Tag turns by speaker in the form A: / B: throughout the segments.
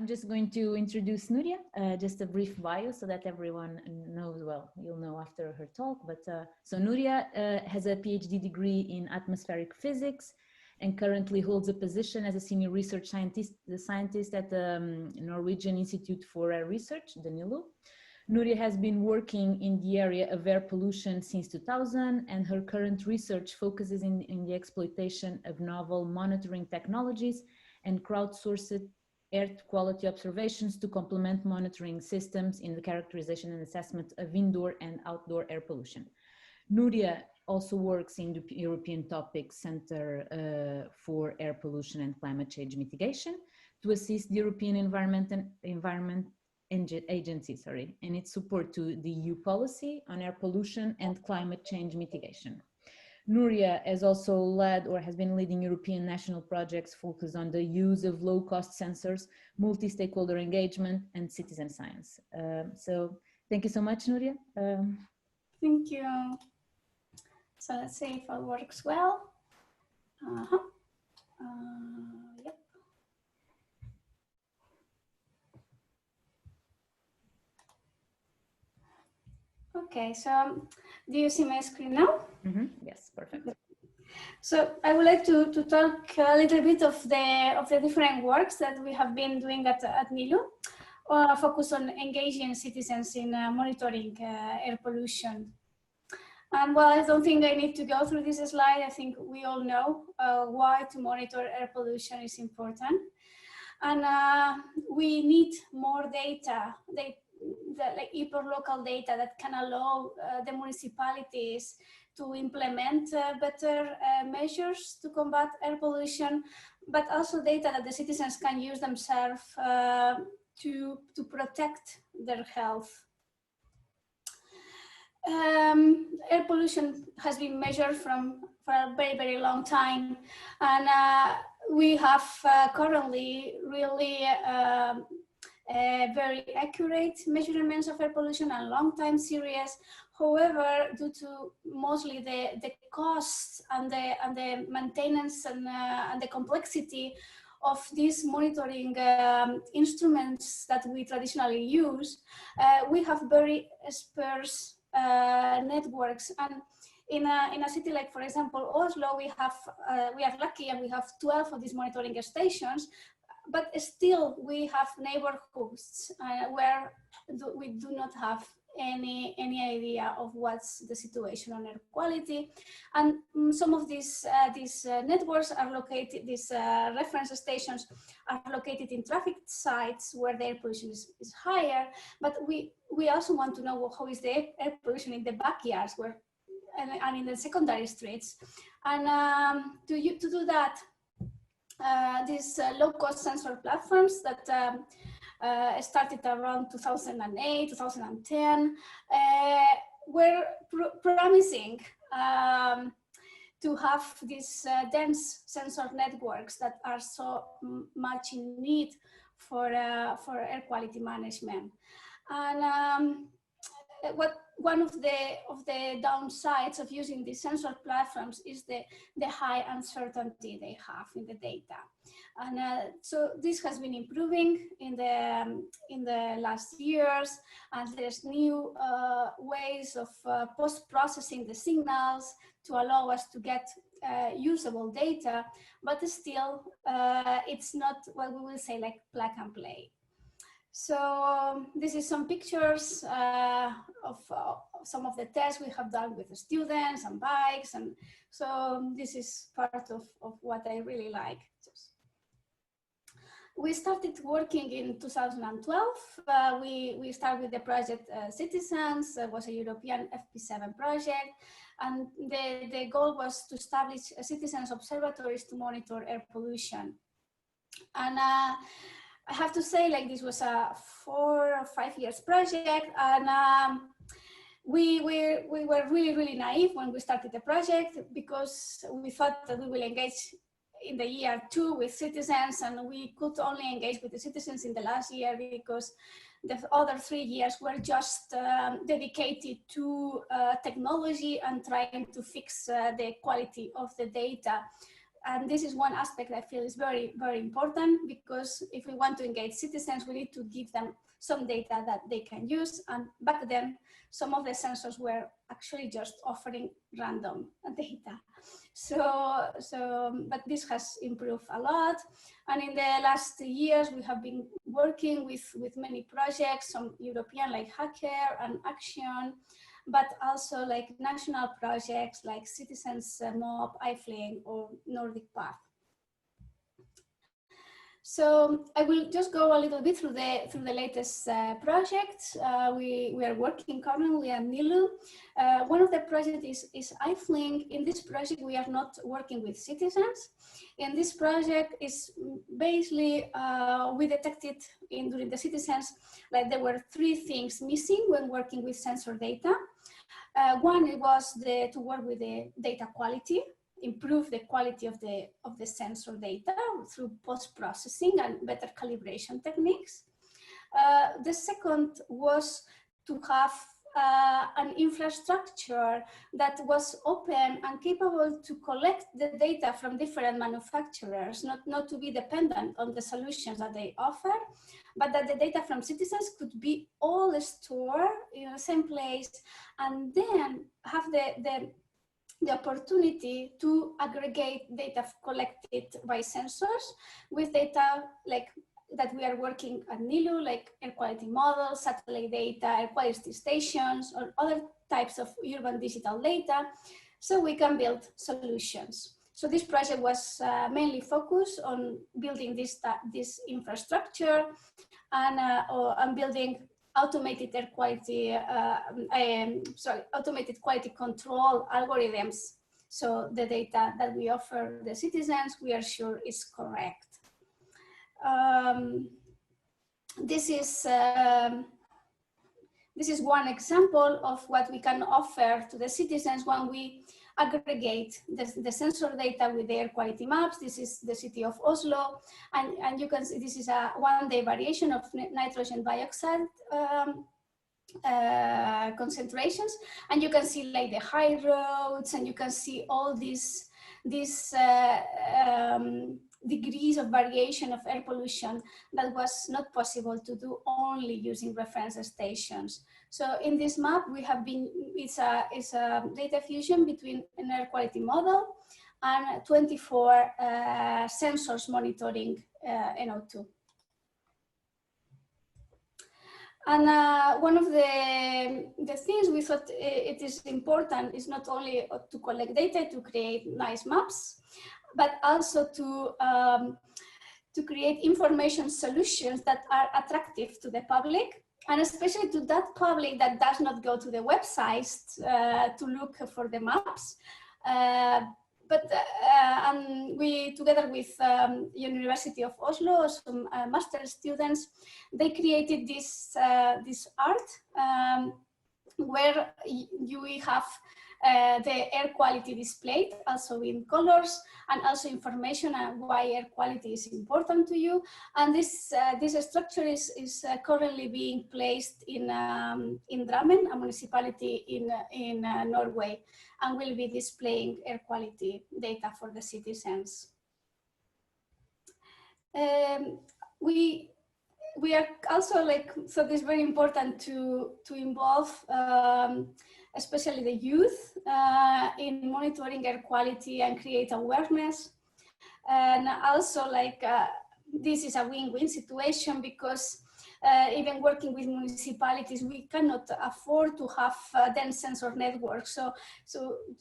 A: I'm just going to introduce Núria, just a brief bio so that everyone knows, well, you'll know after her talk, but so Núria has a PhD degree in atmospheric physics and currently holds a position as a senior research scientist at the Norwegian Institute for Air Research, the NILU. Núria has been working in the area of air pollution since 2000, and her current research focuses in the exploitation of novel monitoring technologies and crowdsourced air quality observations to complement monitoring systems in the characterization and assessment of indoor and outdoor air pollution. Núria also works in the European Topics Center for Air Pollution and Climate Change Mitigation to assist the European Environment Agency, in its support to the EU policy on air pollution and climate change mitigation. Núria has also led or has been leading European national projects focused on the use of low-cost sensors, multi-stakeholder engagement, and citizen science. So thank you so much, Núria.
B: Thank you. So let's see if it works well. Yep. Okay, so do you see my screen now?
A: Mm-hmm. Yes, perfect.
B: So I would like to talk a little bit of the different works that we have been doing at NILU, focus on engaging citizens in monitoring air pollution. And well, I don't think I need to go through this slide. I think we all know why to monitor air pollution is important. And we need more data, like hyperlocal data that can allow the municipalities to implement better measures to combat air pollution, but also data that the citizens can use themselves to protect their health. Air pollution has been measured for a very, very long time, and we have currently really very accurate measurements of air pollution and long time series. However, due to mostly the costs and the maintenance and the complexity of these monitoring instruments that we traditionally use, we have very sparse networks. And in a city like, for example, Oslo, we are lucky and we have 12 of these monitoring stations. But still, we have neighborhoods where we do not have any idea of what's the situation on air quality, and some of these networks are located. These reference stations are located in traffic sites where the air pollution is higher. But we also want to know how is the air pollution in the backyards and in the secondary streets, and to do that. These low-cost sensor platforms that started around 2008, 2010, were promising to have these dense sensor networks that are so much in need for air quality management. And one of the downsides of using these sensor platforms is the high uncertainty they have in the data, and so this has been improving in the last years, and there's new ways of post-processing the signals to allow us to get usable data, but still it's not what we will say like plug and play. So this is some pictures of some of the tests we have done with the students and bikes, and so this is part of what I really like. We started working in 2012. We started with the project Citizens. It was a European FP7 project, and the goal was to establish citizens observatories to monitor air pollution. And I have to say, like, this was a 4 or 5 years project, and we were really, really naive when we started the project, because we thought that we will engage in the year 2 with citizens, and we could only engage with the citizens in the last year because the other 3 years were just dedicated to technology and trying to fix the quality of the data. and this is one aspect I feel is very, very important, because if we want to engage citizens, we need to give them some data that they can use. And back then, some of the sensors were actually just offering random data. But this has improved a lot. And in the last years, we have been working with many projects, some European like Hacker and Action, but also like national projects like Citizens Mob, iFlame, or Nordic Path. So I will just go a little bit through the latest projects. We are working currently at NILU. One of the projects is iFlame. In this project, we are not working with citizens. In this project, is basically we detected during the citizens like there were 3 things missing when working with sensor data. One was to work with the data quality, improve the quality of the sensor data through post-processing and better calibration techniques. The second was to have an infrastructure that was open and capable to collect the data from different manufacturers, not to be dependent on the solutions that they offer, but that the data from citizens could be all stored in the same place, and then have the opportunity to aggregate data collected by sensors with data like that we are working at NILU, like air quality models, satellite data, air quality stations, or other types of urban digital data, so we can build solutions. So this project was mainly focused on building this infrastructure and building automated air quality, automated quality control algorithms. So the data that we offer the citizens, we are sure is correct. This is one example of what we can offer to the citizens when we aggregate the sensor data with the air quality maps. This is the city of Oslo, and you can see this is a one-day variation of nitrogen dioxide concentrations, and you can see like the high roads, and you can see all these degrees of variation of air pollution that was not possible to do only using reference stations. So in this map, we have been, it's a data fusion between an air quality model and 24 sensors monitoring NO2. And one of the things we thought it is important is not only to collect data to create nice maps, but also to create information solutions that are attractive to the public, and especially to that public that does not go to the websites to look for the maps. And we, together with University of Oslo, some master students, they created this art where we have the air quality displayed also in colors, and also information on why air quality is important to you. And this structure is currently being placed in Drammen, a municipality in Norway, and will be displaying air quality data for the citizens. We are also so it's very important to involve especially the youth in monitoring air quality and create awareness. And also this is a win-win situation, because even working with municipalities, we cannot afford to have dense sensor networks. So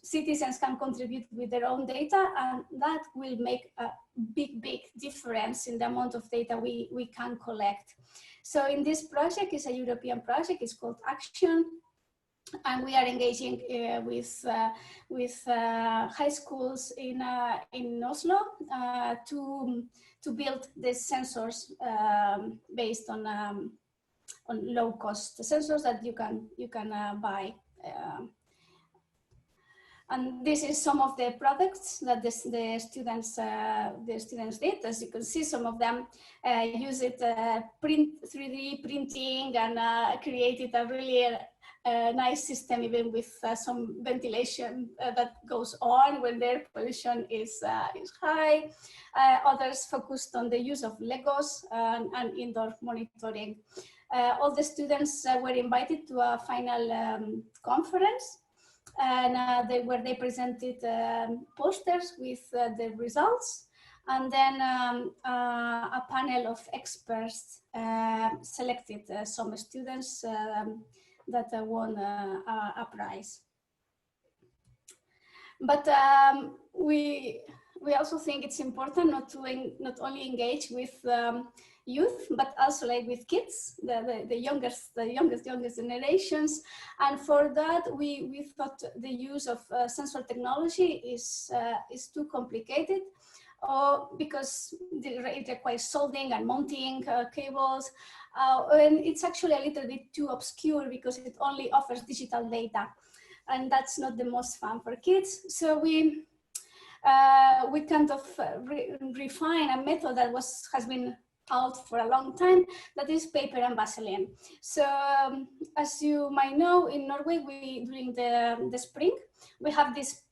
B: citizens can contribute with their own data, and that will make a big difference in the amount of data we can collect. So in this project, it's a European project, it's called Action. And we are engaging with high schools in Oslo to build these sensors based on low-cost sensors that you can buy. And this is some of the products that the students did. As you can see, some of them use it 3D printing and created a really nice system, even with some ventilation that goes on when the air pollution is high. Others focused on the use of Legos and indoor monitoring. All the students were invited to a final conference, and where they presented posters with the results. And then a panel of experts selected some students that won a prize. But we also think it's important not only engage with youth, but also like with kids, the youngest generations. And for that, we thought the use of sensor technology is too complicated. Because it requires soldering and mounting cables, and it's actually a little bit too obscure because it only offers digital data, and that's not the most fun for kids. So we kind of refine a method that has been out for a long time, that is paper and Vaseline. So as you might know, in Norway, during the spring, we have this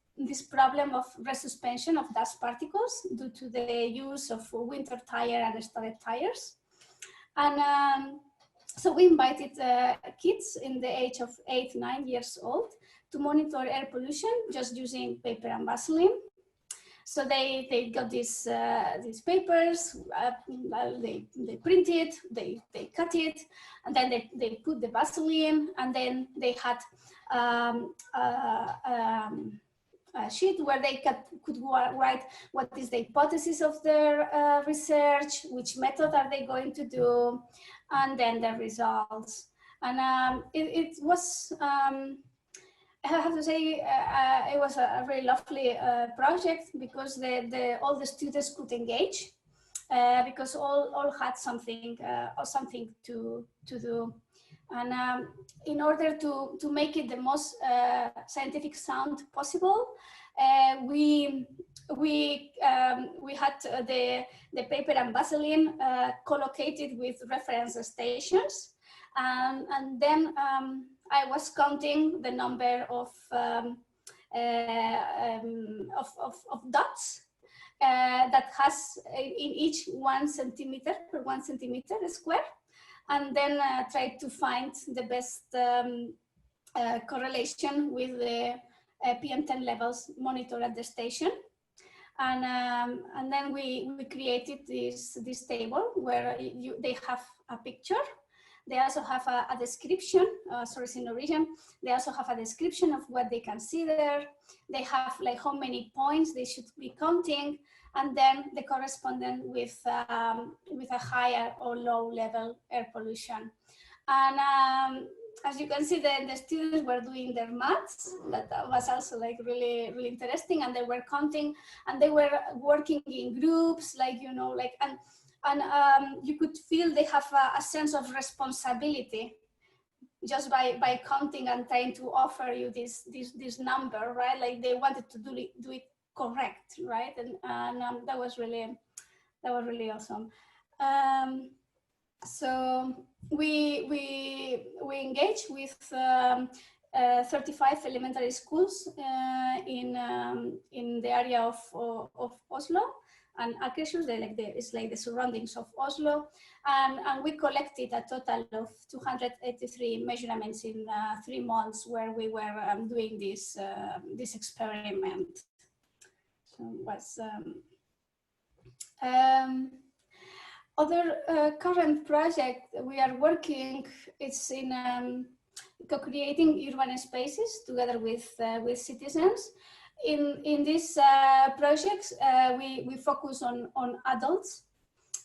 B: problem of resuspension of dust particles due to the use of winter tire and storage tires. And so we invited kids in the age of 8-9 years old to monitor air pollution just using paper and Vaseline. So they got these papers, they print it, they cut it, and then they put the Vaseline, and then they had a sheet where they could write what is the hypothesis of their research, which method are they going to do, and then the results. And it was, I have to say, it was a very lovely project, because all the students could engage, because all had something to do. And in order to make it the most scientific sound possible, we had the paper and Vaseline co-located with reference stations, and then I was counting the number of dots that has in each 1 centimeter per 1 centimeter square, and then try to find the best correlation with the PM10 levels monitored at the station. And then we created this table where they have a picture. They also have a description, source in origin. They also have a description of what they can see there. They have like how many points they should be counting, and then the correspondence with a higher or low level air pollution. And as you can see, the students were doing their maths. That was also like really, really interesting. And they were counting, and they were working in groups, like, you know, like, and you could feel they have a sense of responsibility just by counting and trying to offer you this number, right? Like they wanted to do it correct, right? And that was really awesome. So we engage with 35 elementary schools in the area of Oslo and Akershus. It's like the surroundings of Oslo, and we collected a total of 283 measurements in 3 months where we were doing this experiment. So it was other current project we are working. It's in co-creating urban spaces together with citizens. In these projects, we focus on adults,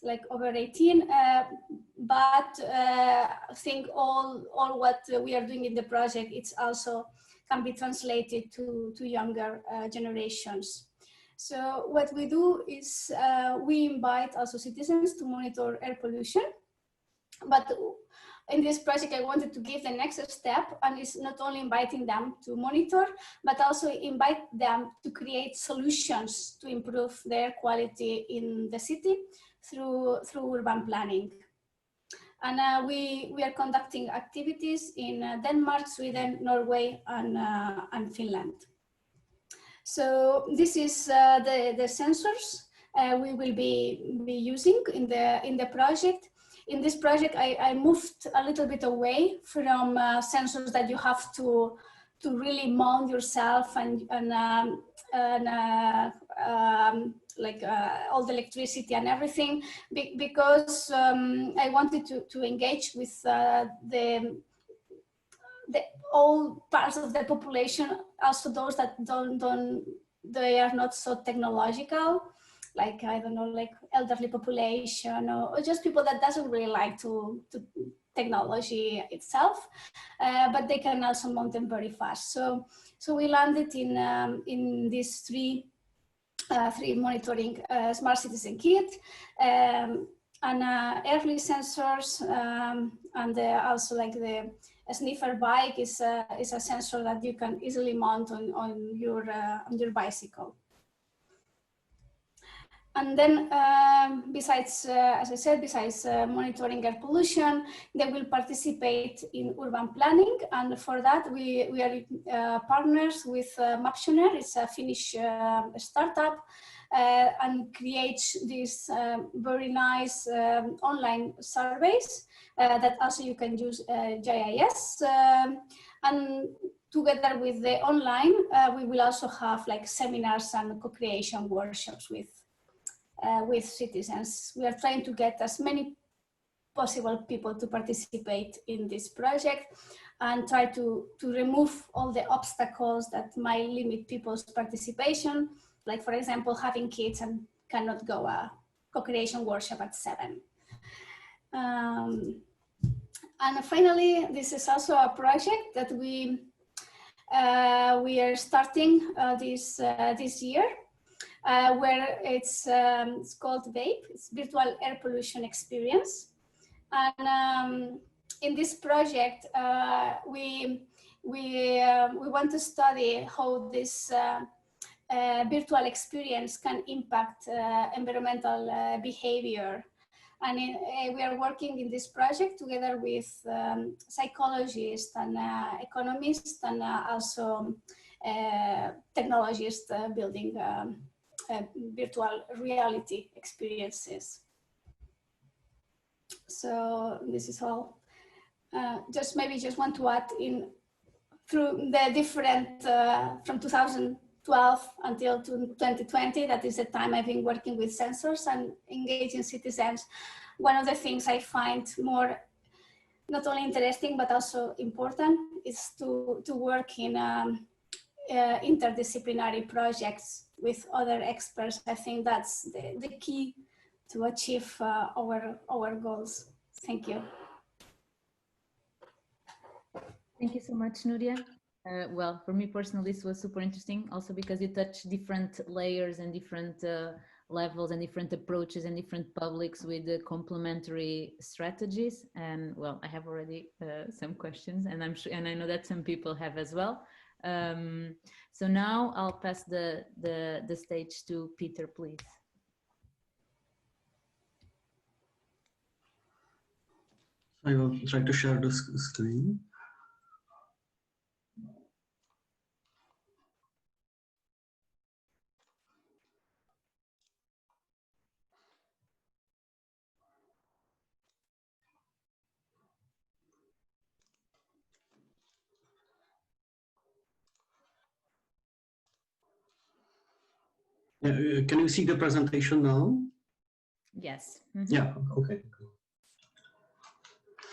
B: like over 18, but I think all what we are doing in the project, it's also can be translated to younger generations. So what we do is we invite also citizens to monitor air pollution, but in this project, I wanted to give the next step, and it's not only inviting them to monitor, but also invite them to create solutions to improve the air quality in the city through urban planning. And we are conducting activities in Denmark, Sweden, Norway, and Finland. So this is the sensors we will be using in the project. In this project, I moved a little bit away from sensors that you have to really mount yourself and like all the electricity and everything, because I wanted to engage with the all parts of the population, also those that they are not so technological, like, I don't know, like elderly population, or just people that doesn't really like to technology itself, but they can also mount them very fast. So we landed in these three monitoring smart citizen kit, and early sensors, and also like the sniffer bike is a sensor that you can easily mount on your bicycle. And then besides, as I said, besides monitoring air pollution, they will participate in urban planning. And for that, we are partners with Maptioner. It's a Finnish startup, and creates these very nice online surveys that also you can use GIS. And together with the online, we will also have like seminars and co-creation workshops with citizens. We are trying to get as many possible people to participate in this project and try to remove all the obstacles that might limit people's participation, like for example, having kids and cannot go a co-creation workshop at 7. And finally, this is also a project that we are starting this year. Where it's called VAPE, it's Virtual Air Pollution Experience. And in this project, we want to study how this virtual experience can impact environmental behavior. And we are working in this project together with psychologists and economists, and also technologists building virtual reality experiences. So this is all. Just want to add in through the different from 2012 until 2020. That is the time I've been working with sensors and engaging citizens. One of the things I find more not only interesting but also important is to work in interdisciplinary projects with other experts. I think that's the key to achieve our goals. Thank you.
A: Thank you so much, Núria. Well, for me personally, this was super interesting, also because you touch different layers and different levels and different approaches and different publics with complementary strategies. And well, I have already some questions, and I'm sure, and I know that some people have as well. So now I'll pass the stage to Petr, please.
C: I will try to share the screen. Can you see the presentation now?
A: Yes. Mm-hmm.
C: Yeah, okay.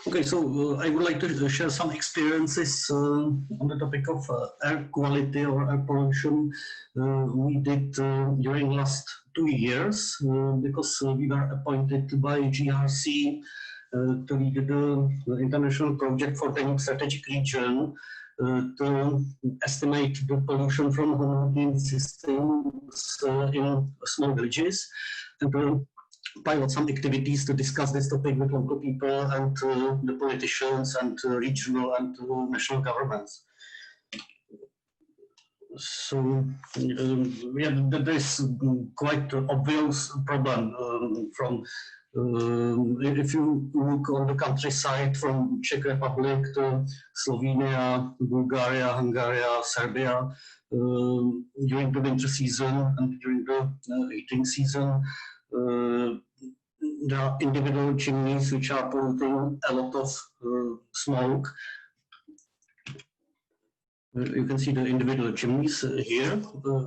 C: Okay, so I would like to share some experiences on the topic of air quality or air pollution we did during last 2 years, because we were appointed by GRC to lead the international project for the strategic region to estimate the pollution from homogeneous systems in small villages, and to pilot some activities to discuss this topic with local people and the politicians and regional and national governments. So there is quite obvious problem from If you look on the countryside from Czech Republic to Slovenia, Bulgaria, Hungary, Serbia, during the winter season and during the heating season, there are individual chimneys which are polluting a lot of smoke. You can see the individual chimneys here,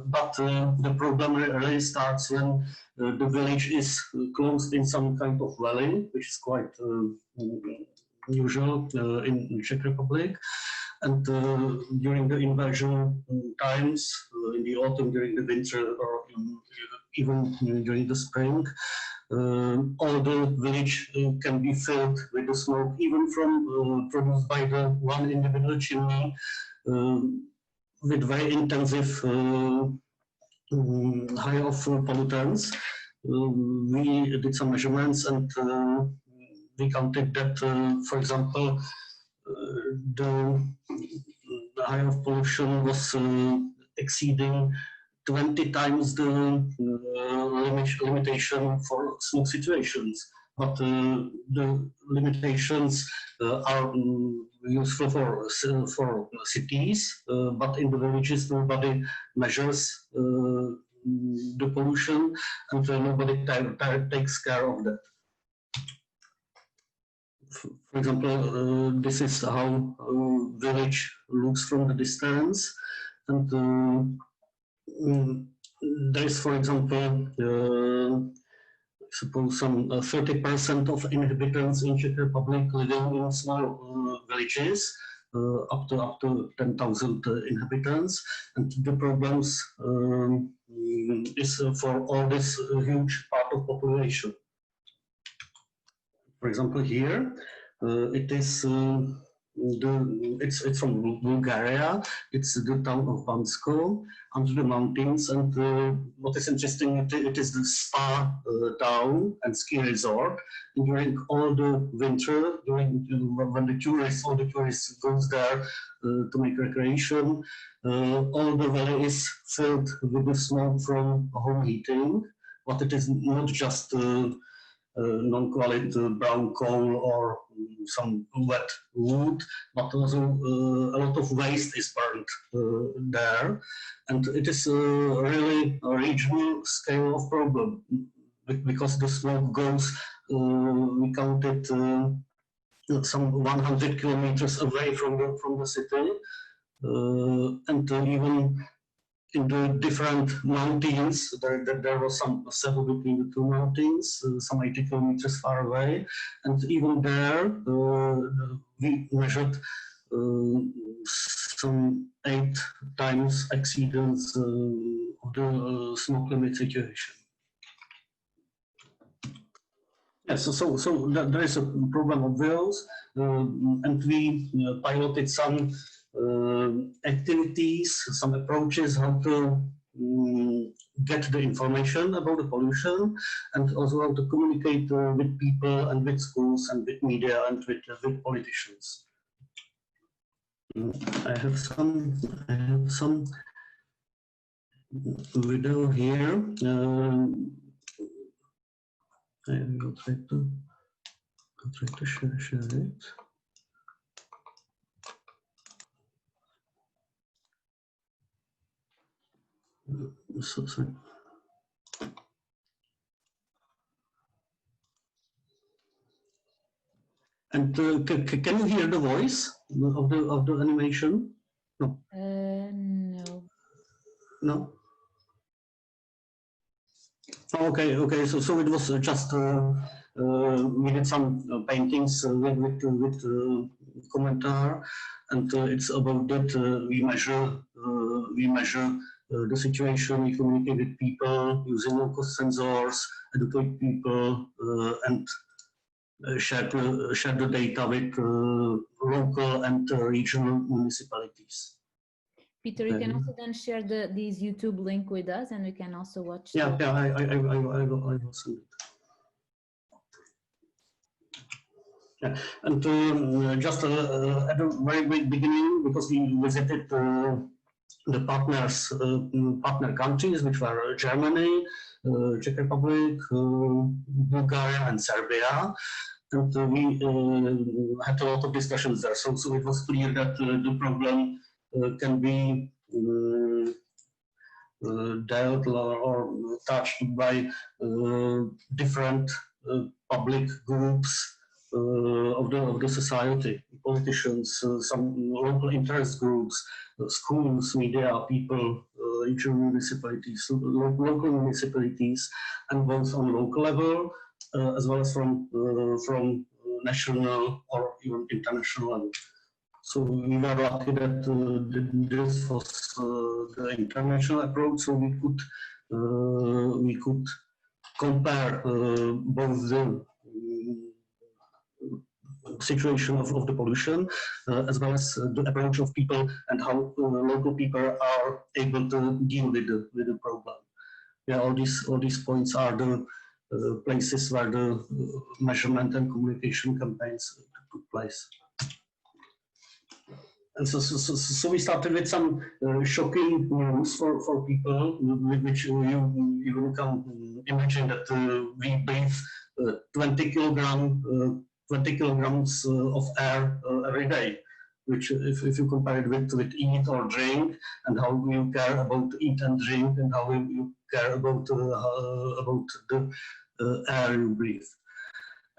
C: but the problem really starts when the village is closed in some kind of valley, which is quite usual in Czech Republic. And during the invasion times, in the autumn, during the winter, or even during the spring, all the village can be filled with the smoke, even from produced by the one individual chimney, with very intensive high of pollutants. We did some measurements and we counted that, for example, the high of pollution was exceeding 20 times the limitation for smoke situations. But the limitations are useful for cities, but in the villages nobody measures the pollution, and nobody takes care of that. For example, this is how a village looks from the distance, and there is, for example, suppose some 30% of inhabitants in Czech Republic living in small villages, up to 10,000 inhabitants, and the problems is for all this huge part of population. For example, here it is it's from Bulgaria. It's the town of Bansko under the mountains, and what is interesting, it is the spa town and ski resort. And during all the winter, during when all the tourists goes there to make recreation, all the valley is filled with the smoke from home heating. But it is not just non-quality brown coal or some wet wood, but also a lot of waste is burned there, and it is really a regional scale of problem, because the smoke goes, we counted some 100 kilometers away from the city, and even in the different mountains, there was some settle between the two mountains, some 80 kilometers far away, and even there we measured some 8 times exceedance of the smoke limit situation. Yes, so there is a problem of those, and we piloted some activities, some approaches how to get the information about the pollution, and also how to communicate with people and with schools and with media and with politicians. I have some video here. I will try to share it. So sorry. And can you hear the voice of the animation? No.
A: No.
C: No. Okay. So it was just we did some paintings with commentaar, and it's about that we measure the situation, we communicate with people using low-cost sensors, educate people, and share the data with local and regional municipalities.
A: Peter, you can also then share these YouTube link with us, and we can also watch.
C: Yeah, I will send it. Yeah, and just at the very beginning, because we visited the partner countries, which were Germany, Czech Republic, Bulgaria, and Serbia. And we had a lot of discussions there. So it was clear that the problem can be dealt or touched by different public groups of the society, politicians, some local interest groups, schools, media, people, regional municipalities, local municipalities, and both on local level as well as from national or even international level. So we were lucky that this was the international approach, so we could compare both the situation of the pollution as well as the approach of people and how local people are able to deal with the problem. Yeah, all these points are the places where the measurement and communication campaigns took place. And so we started with some shocking news for people, with which you can imagine that we breathe 20 kilograms of air every day, which if you compare it with eat or drink, and how you care about eat and drink, and how you care about the air you breathe.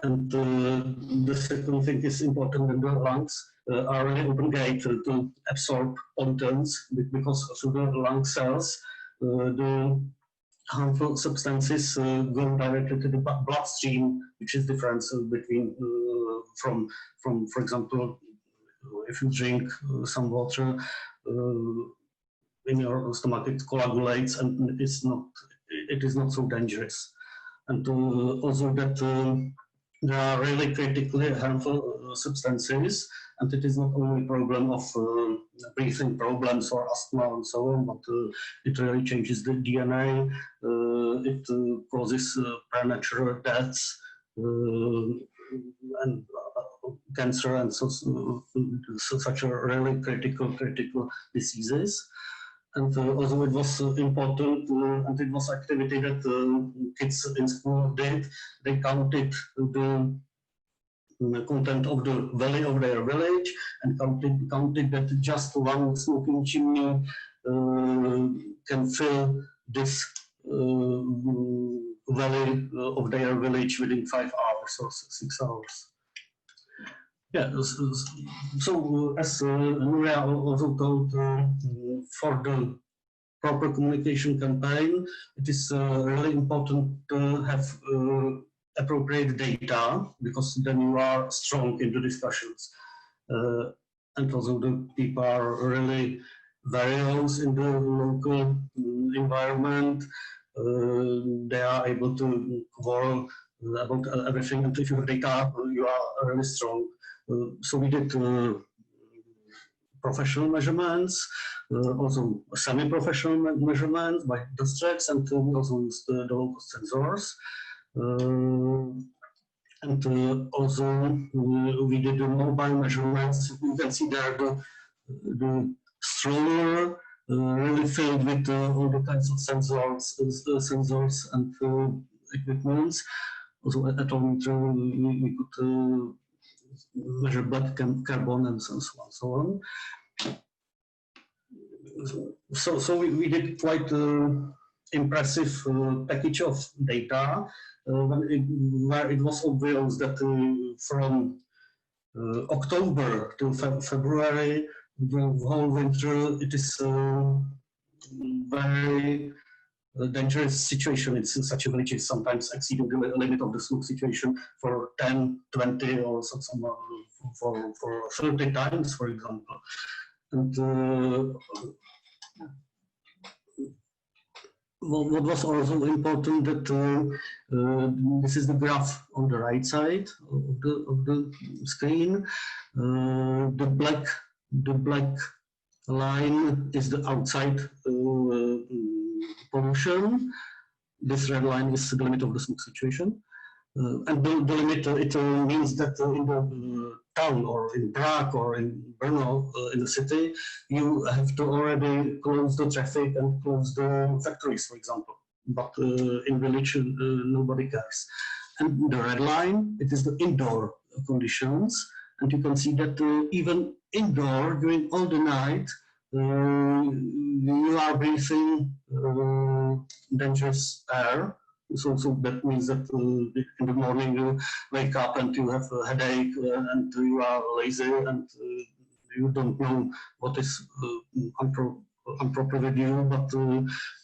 C: And the second thing is important in the lungs. Are an open gate to absorb pollutants, because through the lung cells, the harmful substances go directly to the bloodstream, which is different between from for example, if you drink some water in your stomach, it coagulates and it is not so dangerous. And also that there are really critically harmful substances, and it is not only a problem of breathing problems or asthma and so on, but it really changes the DNA, it causes premature deaths and cancer, and such a really critical diseases. And also it was important, and it was activity that kids in school did. They counted the content of the valley of their village, and counted that just one smoking chimney can fill this valley of their village within 5 hours or 6 hours. Yeah, so as Núria also told, for the proper communication campaign, it is really important to have appropriate data, because then you are strong in the discussions. And also the people are really various in the local environment. They are able to quarrel about everything, and if you have data, you are really strong. So we did professional measurements, also semi-professional measurements by districts, and we also used the local sensors. And also we did the mobile measurements. You can see there the stroller really filled with all the kinds of sensors and equipments. Also at atometer we could measure black carbon and so on. So we did quite impressive package of data, where it was obvious that from October to February, the whole winter, it is very dangerous situation. It's such a village is sometimes exceeding the limit of the smoke situation for 10, 20, or some for 30 times, for example. And what was also important that this is the graph on the right side of the screen. The black line is the outside pollution. This red line is the limit of the smoke situation. And the limit, it means that in the town or in Prague or in Brno, in the city, you have to already close the traffic and close the factories, for example. But in village, nobody cares. And the red line, it is the indoor conditions. And you can see that even indoor, during all the night, you are breathing dangerous air. So that means that in the morning you wake up and you have a headache and you are lazy and you don't know what is improper with you, but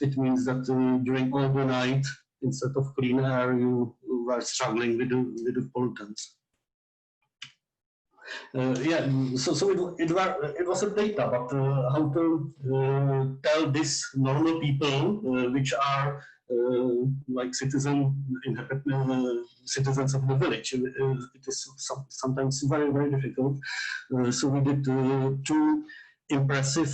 C: it means that during all the night, instead of clean air, you are struggling with the pollutants. Yeah, so it was a data, but how to tell these normal people, which are like citizens of the village. It is sometimes very, very difficult. So we did two impressive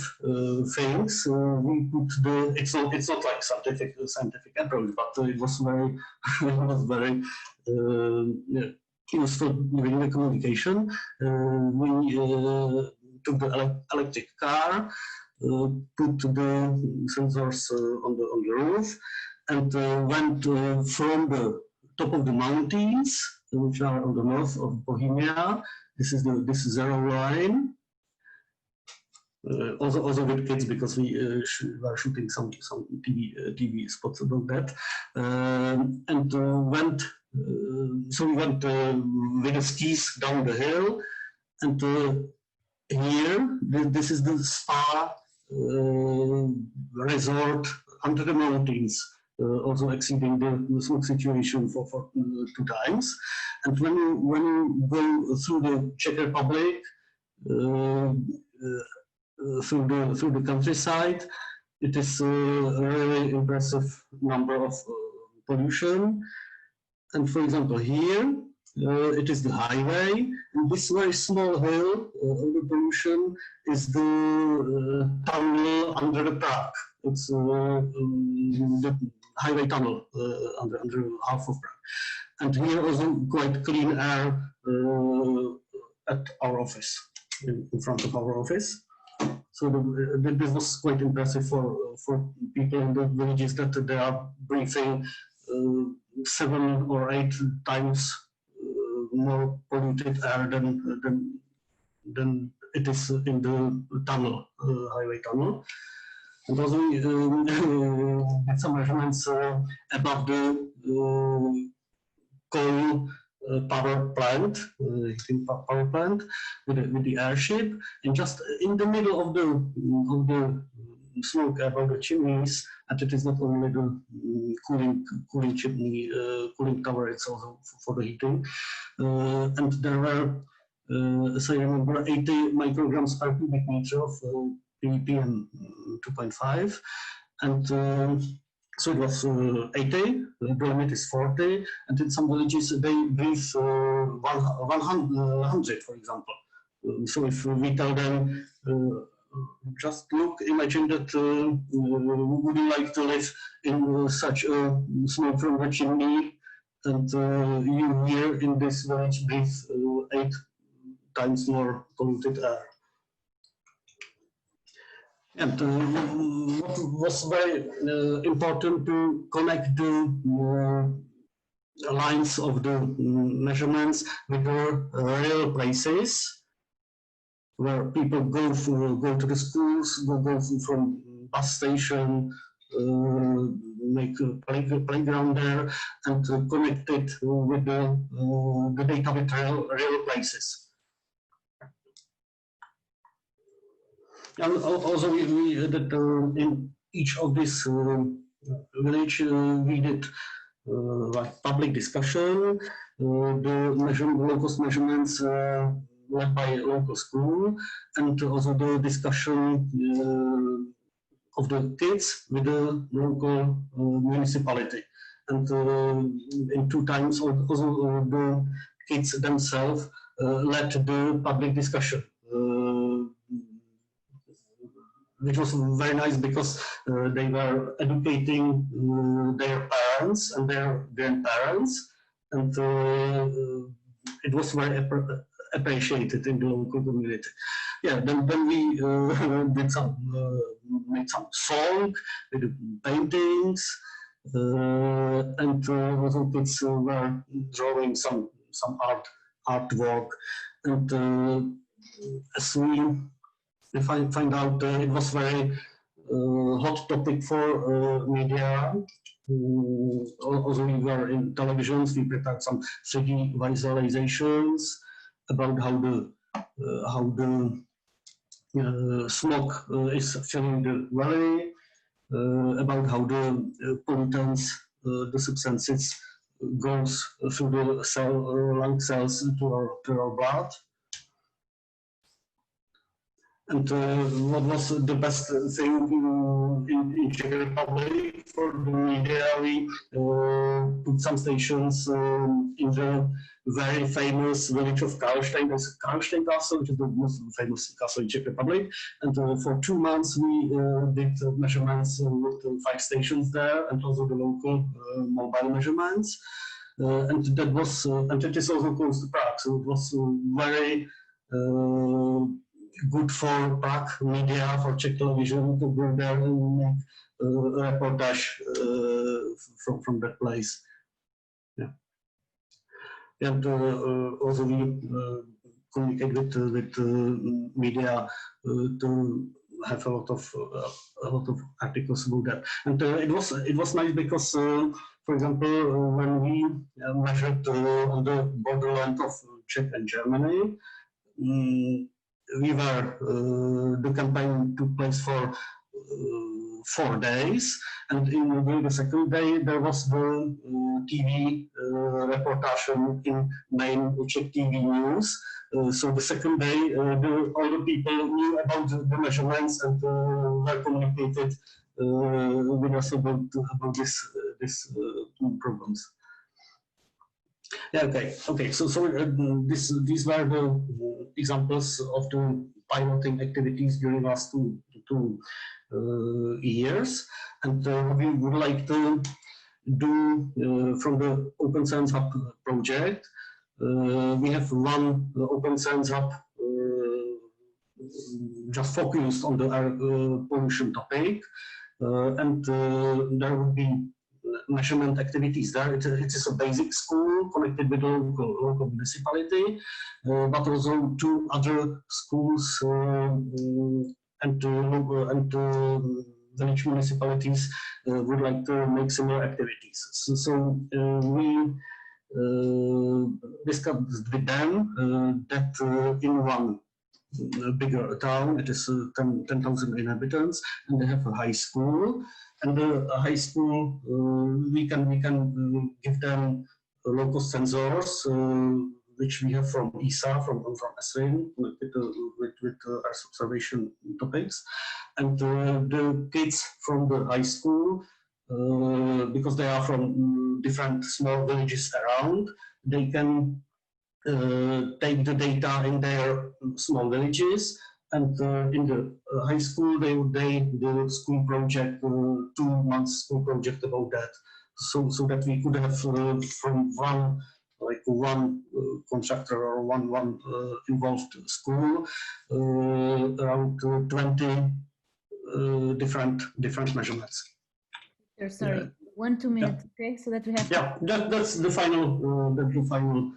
C: things. We put it's not like scientific approach, but it was very useful during the communication. We took the electric car, put the sensors on the roof, and went from the top of the mountains, which are on the north of Bohemia. This is zero line. Also with kids, because we were shooting some TV spots about that, and went. So we went with the skis down the hill, and here this is the spa resort under the mountains, also exceeding the smoke situation for 2 times. And when you go through the Czech Republic, through the countryside, it is a really impressive number of pollution. And for example, here it is the highway, and this very small hill of the pollution is the tunnel under the Prague. It's the highway tunnel under half of Prague. And here also quite clean air at our office, in front of our office. So this was quite impressive for people in the villages, that they are breathing 7 or 8 times more polluted air than it is in the tunnel, highway tunnel. And also we did some measurements above the coal power plant, heating power plant, with the airship, and just in the middle of the smoke above the chimneys. And it is not only the cooling chimney, cooling tower, it's also for the heating. And there were, as I remember, 80 micrograms per cubic meter of PM 2.5. And so it was 80, the limit is 40, and in some villages they breathe 100, for example. So if we tell them, just look, imagine that would you like to live in such a smoke from the chimney, and you here in this village breathe 8 times more polluted air. And what was very important to connect the lines of the measurements with the real places where people go to the schools, go from bus station, make a playground there, and connect it with the data with real places. And also we did in each of these village we did like public discussion, the low-cost measurements led by local school, and also the discussion of the kids with the local municipality. And in 2 times also the kids themselves led the public discussion, which was very nice, because they were educating their parents and their grandparents, and it was very appreciated in the local community. Yeah, then we did made some song, we did paintings, and also kids were drawing some artwork, and as we find out, it was very hot topic for media. Also, we were in televisions. We prepared some 3D visualizations about how the smoke is filling the valley, about how the pollutants, the substances, goes through the lung cells to our blood. And what was the best thing in Czech Republic for the media? We put some stations in the very famous village of Karlstein. There's Karlstein Castle, which is the most famous castle in Czech Republic. And for 2 months, we did measurements with 5 stations there, and also the local mobile measurements. And that was, and it is also close to Prague, so it was very good for Prague media, for Czech television to go there and make a reportage from that place. Yeah, and also we communicate with media to have a lot of articles about that. And it was nice because, for example, when we measured on the borderland of Czech and Germany, the campaign took place for 4 days, and during the second day there was the TV reportage in main Czech TV news. So the second day, all the people knew about the measurements and were communicated with us about this problems. Yeah, okay. So these were the examples of the piloting activities during the last two years, and we would like to do from the Open Science Hub project. We have one Open Science Hub just focused on the air pollution topic, and there will be measurement activities there. It is a basic school connected with the local municipality, but also 2 other schools and village municipalities would like to make similar activities. So we discussed with them that in one bigger town, it is 10,000 inhabitants, and they have a high school. And the high school, we can give them local sensors, which we have from ESA, from SCIN, with Earth observation topics. And the kids from the high school, because they are from different small villages around, they can take the data in their small villages. And in the high school, they do a school project, 2 months school project about that, so that we could have from one contractor or one involved school around 20 different measurements.
A: Sorry, 1-2 minutes, yeah. Okay, so that we have.
C: Yeah, that's the final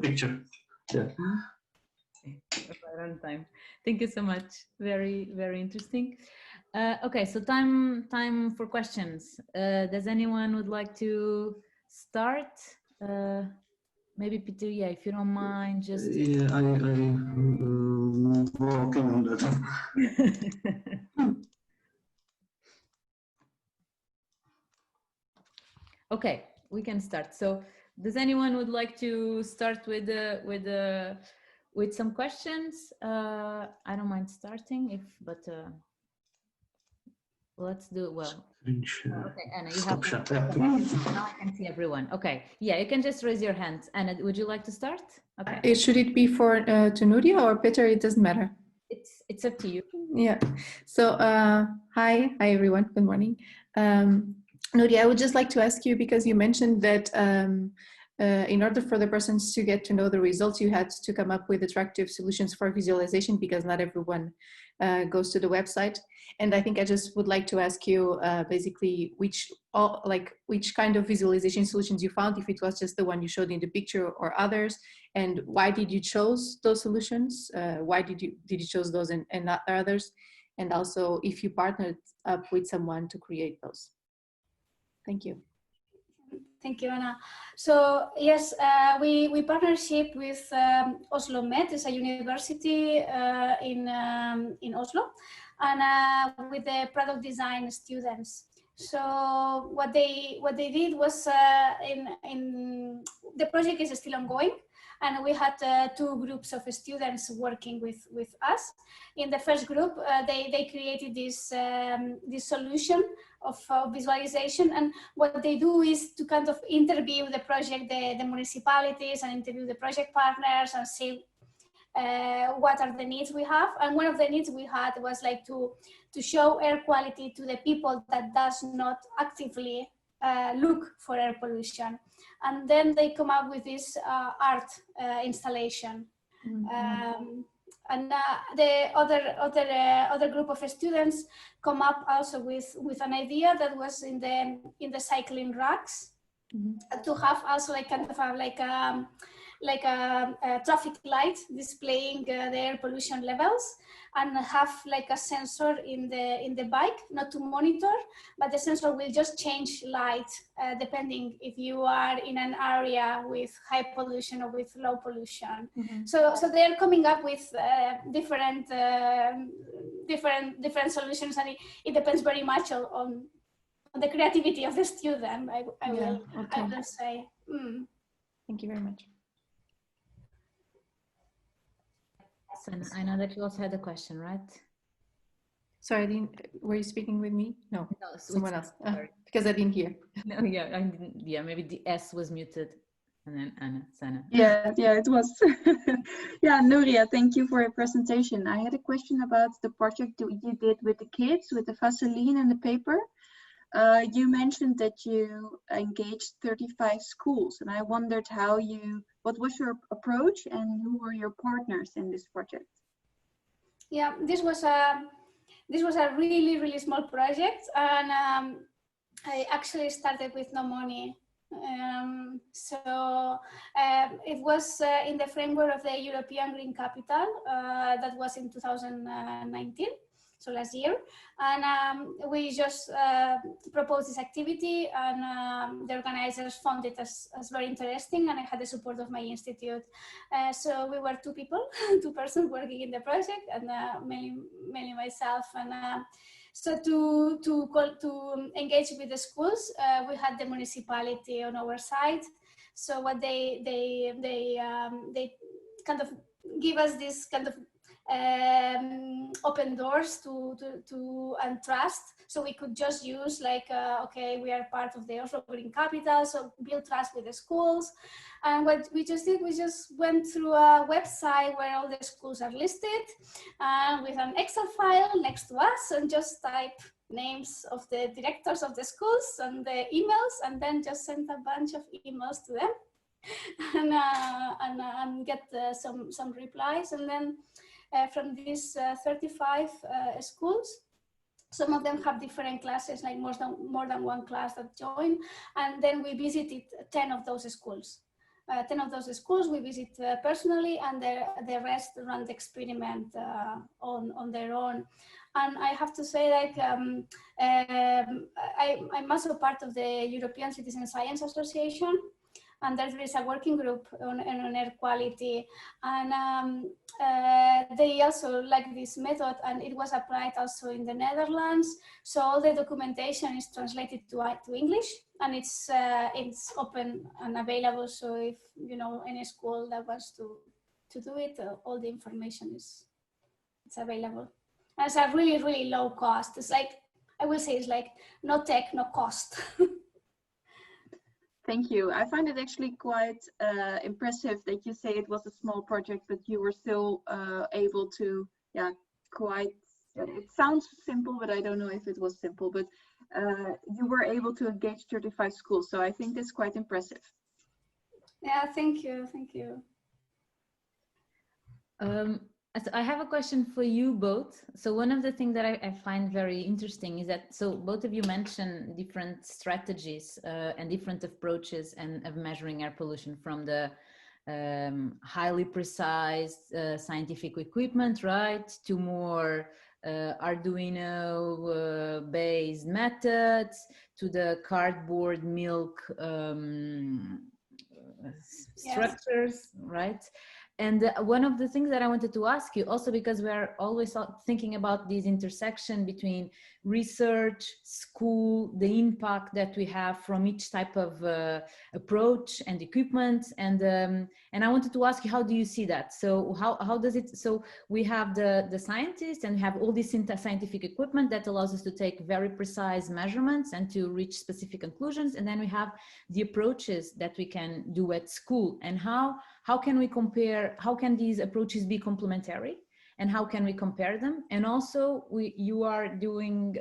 C: picture. Yeah.
A: Right on time. Thank you so much. Very, very interesting. Okay, so time for questions. Does anyone would like to start? Maybe Petr, yeah, if you don't mind, just.
C: Yeah, I'm working on that.
A: Okay, we can start. So, does anyone would like to start with some questions? I don't mind starting, but let's do it well. Okay, Anna, you have to. Now I can see everyone. Okay, yeah, you can just raise your hand. Anna, would you like to start? Okay.
D: Should it be for to Núria or Petr? It doesn't matter.
A: It's up to you.
D: Yeah. So hi everyone. Good morning. Núria, I would just like to ask you, because you mentioned that in order for the persons to get to know the results, you had to come up with attractive solutions for visualization, because not everyone goes to the website. And I think I just would like to ask you basically which kind of visualization solutions you found, if it was just the one you showed in the picture or others, and why did you choose those solutions? Why did you choose those and not others? And also if you partnered up with someone to create those. Thank you.
B: Thank you, Anna. So yes, we partnership with Oslo Met, is a university in Oslo, and with the product design students. So what they did was in the project is still ongoing, and we had two groups of students working with us. In the first group, they created this solution of visualization, and what they do is to kind of interview the project, the municipalities, and interview the project partners and see what are the needs we have. And one of the needs we had was like to show air quality to the people that does not actively look for air pollution. And then they come up with this art installation. Mm-hmm. And the other group of students come up also with an idea that was in the cycling racks, mm-hmm. to have also like kind of a traffic light displaying the air pollution levels, and have like a sensor in the bike, not to monitor, but the sensor will just change light depending if you are in an area with high pollution or with low pollution. Mm-hmm. So they're coming up with different solutions, and it depends very much on the creativity of the student. I will say. Mm.
D: Thank you very much.
A: And I know that you also had a question, right?
D: Sorry, were you speaking with me? No, someone else. Because I didn't hear.
A: No, yeah, I didn't. Yeah, maybe the S was muted, and then Anna.
E: Yeah, it was. Yeah, Núria, thank you for your presentation. I had a question about the project that you did with the kids, with the Vaseline and the paper. You mentioned that you engaged 35 schools, and I wondered what was your approach and who were your partners in this project?
B: Yeah, this was a really small project, and I actually started with no money. It was in the framework of the European Green Capital that was in 2019. So last year, and we just proposed this activity, and the organizers found it as very interesting, and I had the support of my institute. So we were two persons working in the project, and mainly myself. And so to engage with the schools, we had the municipality on our side. So what they kind of give us this kind of open doors to and trust, so we could just use like okay, we are part of the Oslo Green Capital, so build trust with the schools. And what we just did, we just went through a website where all the schools are listed, with an Excel file next to us, and just type names of the directors of the schools and the emails, and then just send a bunch of emails to them, and get some replies. And then from these 35 schools, some of them have different classes, like more than one class that join. And then we visited 10 of those schools. 10 of those schools we visit personally, and the rest run the experiment on their own. And I have to say, like, I'm also part of the European Citizen Science Association, and there is a working group on air quality, and they also like this method, and it was applied also in the Netherlands. So all the documentation is translated to English, and it's open and available. So if any school that wants to do it, all the information it's available. And it's a really low cost. It's like, I will say, it's like no tech, no cost.
E: Thank you. I find it actually quite impressive that you say it was a small project, but you were still able to, it sounds simple, but I don't know if it was simple, but you were able to engage 35 schools. So I think that's quite impressive.
B: Yeah, thank you, thank you.
A: So I have a question for you both. So one of the things that I find very interesting is that, so both of you mentioned different strategies and different approaches of measuring air pollution, from the highly precise scientific equipment, right, to more Arduino based methods, to the cardboard milk structures, right? And one of the things that I wanted to ask you also, because we're always thinking about this intersection between research, school, the impact that we have from each type of approach and equipment. And I wanted to ask you, how do you see that? So how does it, so we have the scientists and have all this scientific equipment that allows us to take very precise measurements and to reach specific conclusions. And then we have the approaches that we can do at school. And how can we compare, how can these approaches be complementary, and how can we compare them? And also you are doing,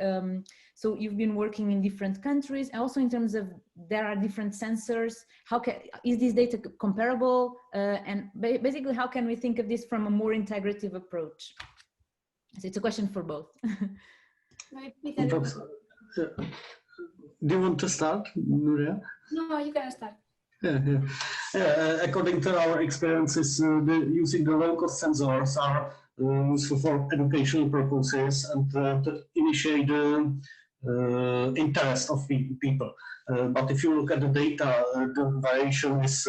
A: so you've been working in different countries, and also in terms of, there are different sensors. Is this data comparable? And basically, how can we think of this from a more integrative approach? So it's a question for both.
C: Do you want to start, Núria?
B: No, you can start.
C: According to our experiences, using the low-cost sensors are useful for educational purposes and to initiate the interest of people. But if you look at the data, the variation is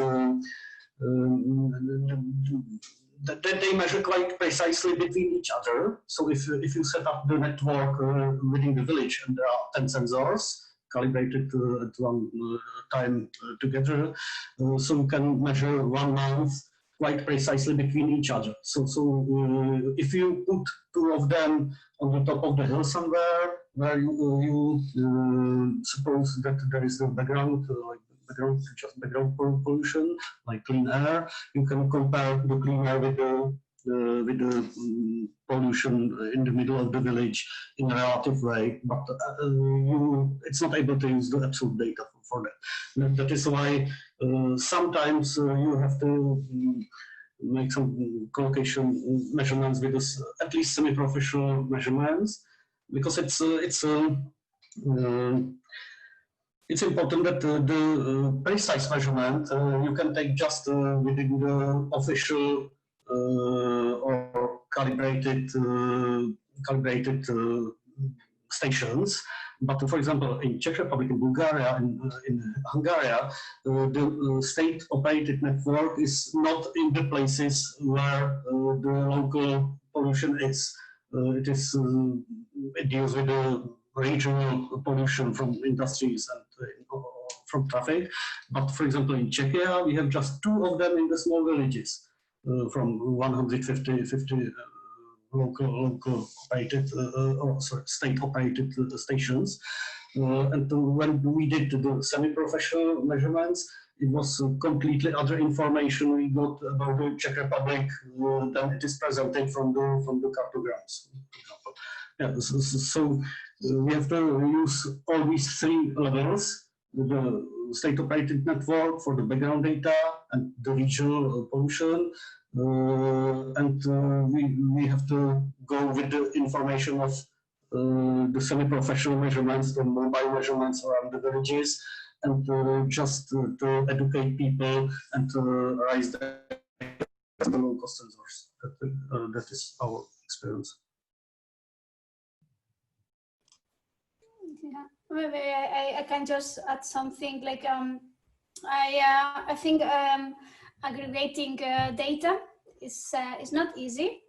C: that they measure quite precisely between each other. So if you set up the network within the village and there are 10 sensors calibrated at one time together, so you can measure 1 month quite precisely between each other. So if you put 2 of them on the top of the hill somewhere, where you suppose that there is the background, just background pollution, like clean air, you can compare the clean air with the pollution in the middle of the village in a relative way, but it's not able to use the absolute data for that. That is why sometimes you have to make some collocation measurements with this, at least semi-professional measurements, because it's important that the precise measurement you can take just within the official or calibrated stations. But for example, in Czech Republic, in Bulgaria, in Hungary, the state-operated network is not in the places where the local pollution is. It deals with the regional pollution from industries and from traffic. But for example, in Czechia, we have just 2 of them in the small villages from 150 local operated or sorry, state operated stations. And when we did the semi-professional measurements, it was completely other information we got about the Czech Republic than it is presented from the cartograms. Yeah, so we have to use all these 3 levels: the state-operated network for the background data and the regional pollution, and we have to go with the information of the semi-professional measurements, the mobile measurements around the villages, and just to educate people and to raise the low-cost sensors. That is our experience.
B: Yeah, maybe I can just add something. Like I think aggregating data is not easy,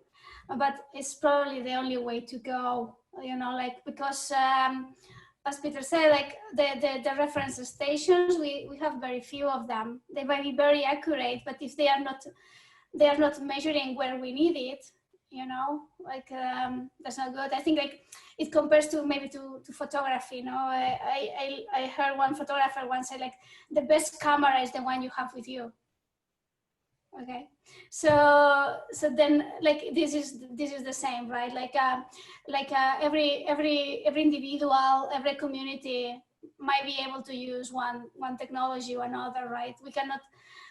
B: but it's probably the only way to go. You know, like, because as Petr said, like the reference stations, we have very few of them. They might be very accurate, but if they are not measuring where we need it, you know, like that's not good. I think like it compares to maybe to photography. You know, I heard one photographer once say, like, the best camera is the one you have with you. Okay, so then, like, this is the same, right? Like every individual, every community might be able to use one technology or another, right? We cannot,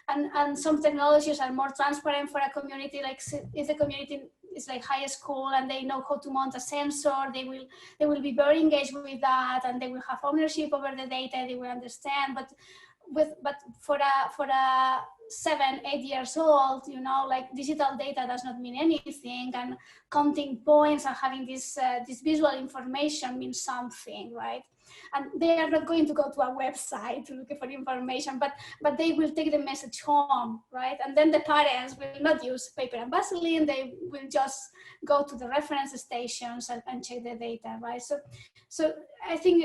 B: and some technologies are more transparent for a community. Like if the community is like high school and they know how to mount a sensor, they will be very engaged with that, and they will have ownership over the data. They will understand. But for a 7-8 years old, you know, like digital data does not mean anything, and counting points and having this visual information means something, right? And they are not going to go to a website to look for information, but they will take the message home, right? And then the parents will not use paper and Vaseline, they will just go to the reference stations and check the data, right? So I think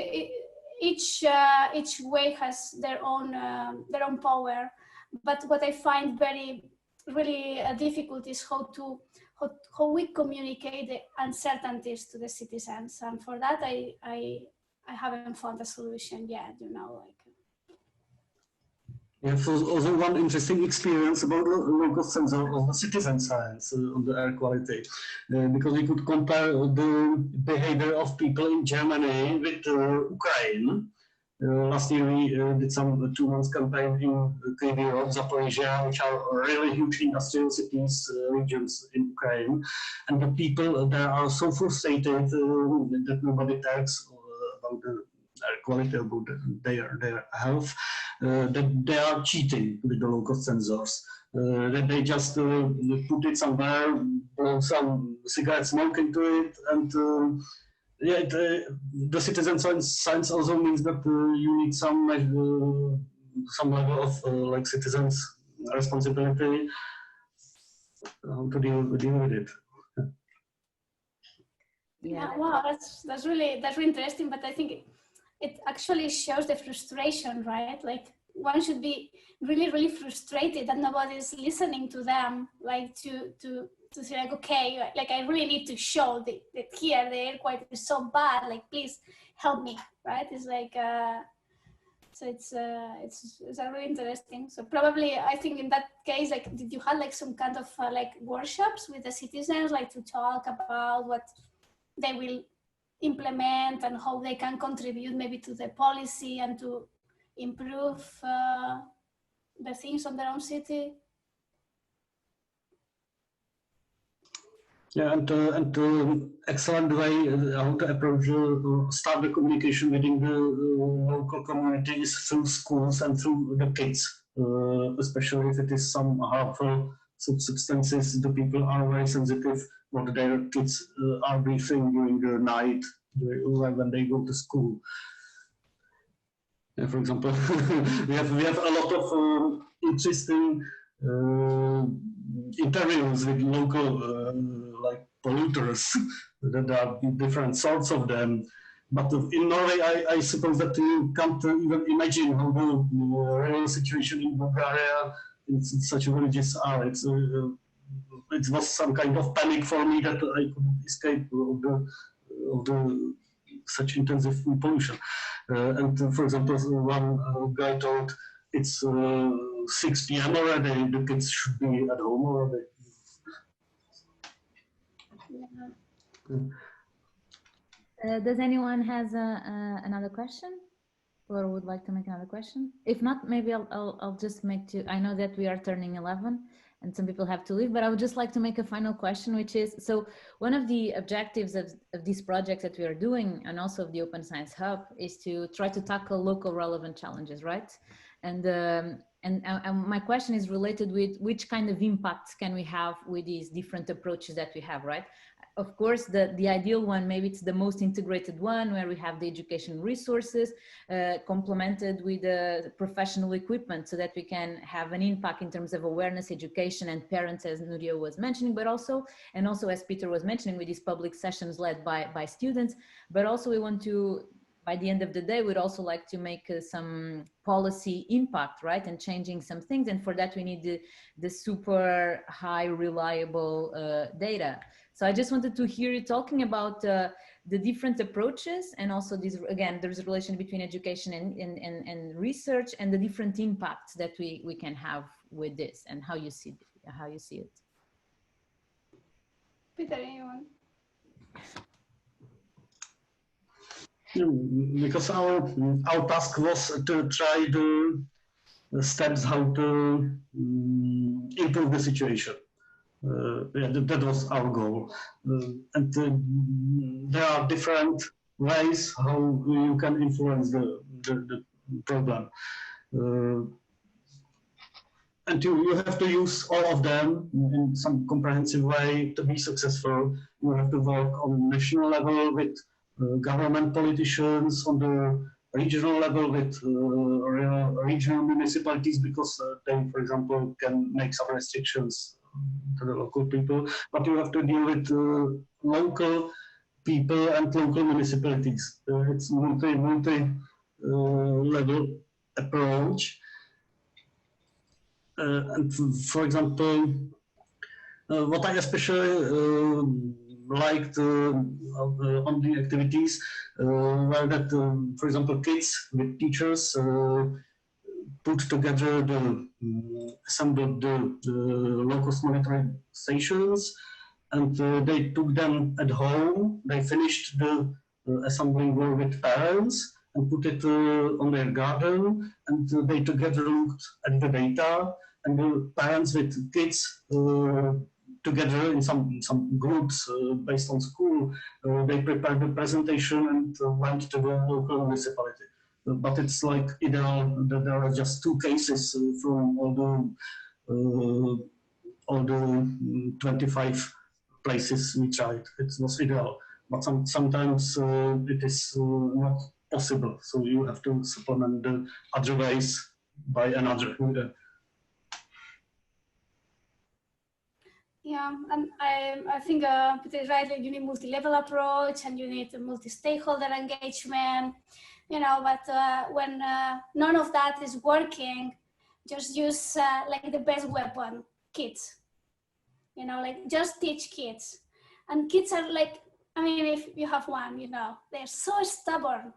B: each way has their own power, but what I find really difficult is how we communicate the uncertainties to the citizens, and for that I haven't found a solution yet, you know, like.
C: Yeah, so also one interesting experience about local sensor of the citizen science on the air quality, because we could compare the behavior of people in Germany with Ukraine. Last year we did some 2 months campaign in Kryvyi, Zaporizhia, which are really huge industrial cities, regions in Ukraine, and the people there are so frustrated that nobody talks about the air quality, about their health, that they are cheating with the local sensors, that they just put it somewhere, blow some cigarette smoke into it, and yeah, the citizen science also means that you need some level of like citizens' responsibility to deal with it.
B: Yeah, wow, that's really interesting. But I think it actually shows the frustration, right? Like one should be really frustrated that nobody's listening to them, like to say like, okay, like I really need to show that here the air quality is so bad, like please help me, right? It's like so it's really interesting. So probably I think in that case, like did you have like some kind of like workshops with the citizens, like to talk about what they will implement and how they can contribute maybe to the policy and to improve the things on their own city?
C: Yeah, and excellent way how to approach start the communication within the local communities through schools and through the kids, especially if it is some harmful substances. The people are very sensitive what their kids are breathing during the night when they go to school. Yeah, for example, we have a lot of interesting interviews with local like polluters. There are different sorts of them. But in Norway, I suppose that you can't even imagine how the real situation in Bulgaria in such villages are. It was some kind of panic for me that I couldn't escape of the such intensive pollution. And for example, one guy told it's 6 p.m. already, the kids should be at home already.
A: Does anyone has another question or would like to make another question? If not, maybe I'll just make two. I know that we are turning 11 and some people have to leave, but I would just like to make a final question, which is, so one of the objectives of these projects that we are doing and also of the Open Science Hub is to try to tackle local relevant challenges, right? And my question is related with which kind of impacts can we have with these different approaches that we have, right? Of course, the ideal one, maybe it's the most integrated one where we have the education resources complemented with the professional equipment so that we can have an impact in terms of awareness, education, and parents, as Núria was mentioning, but also, and also as Petr was mentioning, with these public sessions led by students. But also we want to, by the end of the day, we'd also like to make some policy impact, right? And changing some things. And for that, we need the super high reliable data. So I just wanted to hear you talking about the different approaches, and also this, again, there's a relation between education and research, and the different impacts that we can have with this, and how you see it.
B: Petr, anyone?
C: Because our task was to try the steps how to improve the situation. That was our goal. And there are different ways how you can influence the problem. And you have to use all of them in some comprehensive way to be successful. You have to work on national level with government politicians, on the regional level with regional municipalities, because they, for example, can make some restrictions to the local people. But you have to deal with local people and local municipalities. It's multi-level approach. And for example, what I especially liked on the activities were that, for example, kids with teachers put together assembled the low-cost monitoring stations, and they took them at home. They finished the assembling work with parents and put it on their garden, and they together looked at the data, and the parents with kids together in some groups based on school, they prepared the presentation and went to the local municipality. But it's like ideal that there are just 2 cases from all the 25 places we tried. It was ideal, but sometimes it is not possible. So you have to supplement the other ways by another.
B: Yeah, and I think Petr is right. Like you need multi-level approach and you need multi-stakeholder engagement, you know. But when none of that is working, just use like the best weapon, kids. You know, like just teach kids, and kids are like, I mean, if you have one, you know, they're so stubborn.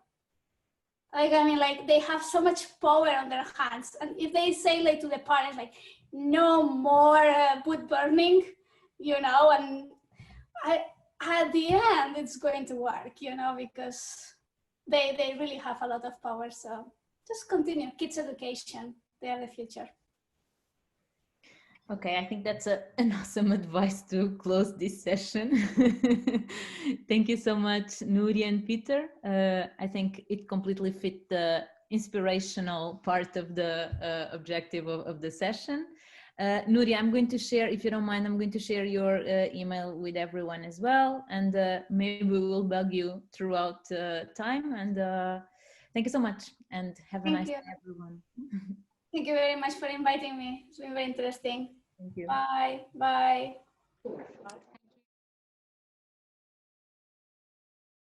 B: Like, I mean, like they have so much power on their hands, and if they say like to the parents, like, no more wood burning, you know, and at the end it's going to work, you know, because they really have a lot of power. So just continue. Kids education, they are the future.
A: Okay, I think that's an awesome advice to close this session. Thank you so much, Núria and Petr. I think it completely fit the inspirational part of the objective of the session. Núria, I'm going to share, if you don't mind, I'm going to share your email with everyone as well. And maybe we will bug you throughout time. And thank you so much. And have a nice day, everyone.
B: Thank you very much for inviting me. It's been very interesting.
A: Thank you.
B: Bye. Bye.